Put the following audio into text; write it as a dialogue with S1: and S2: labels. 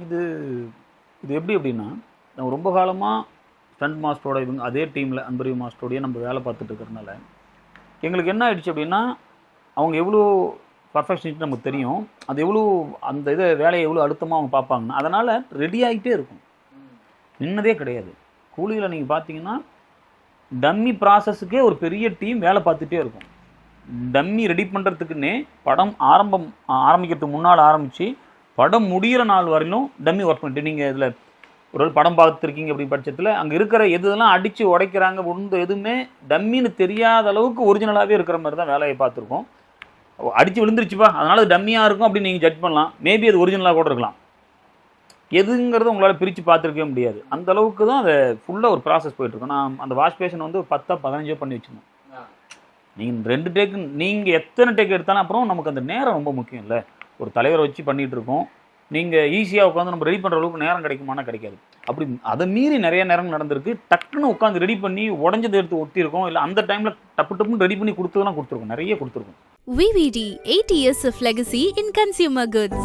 S1: இது இது எப்படி அப்படின்னா, நம்ம ரொம்ப காலமாக ஸ்டண்ட் மாஸ்டரோட இவங்க அதே டீமில் அன்பறிவு மாஸ்டரோடையே நம்ம வேலை பார்த்துட்டு இருக்கிறதுனால எங்களுக்கு என்ன ஆயிடுச்சு அப்படின்னா, அவங்க எவ்வளோ பர்ஃபெக்ஷனிஸ்ட் நமக்கு தெரியும். அது எவ்வளோ அந்த இதை வேலையை எவ்வளோ அழுத்தமாக அவங்க பார்ப்பாங்கன்னா, அதனால் ரெடி ஆகிட்டே இருக்கும், நின்னதே கிடையாது. கூலியில் நீங்கள் பார்த்தீங்கன்னா டம்மி ப்ராசஸுக்கே ஒரு பெரிய டீம் வேலை பார்த்துட்டே இருக்கும். டம்மி ரெடி பண்ணுறதுக்குன்னே படம் ஆரம்பிக்கிறதுக்கு முன்னால் ஆரம்பித்து படம் முடிகிற நாள் வரையிலும் டம்மி ஒர்க் பண்ணிட்டு, நீங்கள் இதில் ஒரு படம் பார்த்துருக்கீங்க அப்படி பட்சத்தில் அங்கே இருக்கிற எதுலாம் அடித்து உடைக்கிறாங்க எதுவுமே டம்மின்னு தெரியாத அளவுக்கு ஒரிஜினலாகவே இருக்கிற மாதிரி தான் வேலையை பார்த்துருக்கோம். அடித்து விழுந்துருச்சுப்பா அதனால் அது டம்மியாக இருக்கும் அப்படின்னு நீங்கள் ஜட்ஜ் பண்ணலாம். மேபி அது ஒரிஜினலாக கூட இருக்கலாம். எதுங்கிறது உங்களால் பிரித்து பார்த்துருக்கவே முடியாது. அந்த அளவுக்கு தான் அதை ஃபுல்லாக ஒரு ப்ராசஸ் போயிட்டுருக்கோம். நான் அந்த வாஷ் பேஷன் வந்து 10-15 பண்ணி வச்சுருந்தோம். நீங்கள் 2 டேக்கு நீங்கள் எத்தனை டேக் எடுத்தாலும் அப்புறம் நமக்கு அந்த நேரம் ரொம்ப முக்கியம் இல்லை. ஒரு தலைவரை வச்சு பண்ணிகிட்டு இருக்கோம். நீங்கள் ஈஸியாக உட்காந்து நம்ம ரெடி பண்ணுற அளவுக்கு நேரம் கிடைக்குமானா கிடைக்காது. அப்படி அதை மீறி நிறைய நேரம் நடந்திருக்கு. டக்குன்னு உட்காந்து ரெடி பண்ணி உடஞ்சதை எடுத்து ஒட்டியிருக்கோம். இல்லை அந்த டைமில் டப்புன்னு ரெடி பண்ணி கொடுத்ததெல்லாம் கொடுத்துருக்கோம், நிறைய கொடுத்துருக்கோம்.
S2: VVD 8 years of legacy in consumer goods.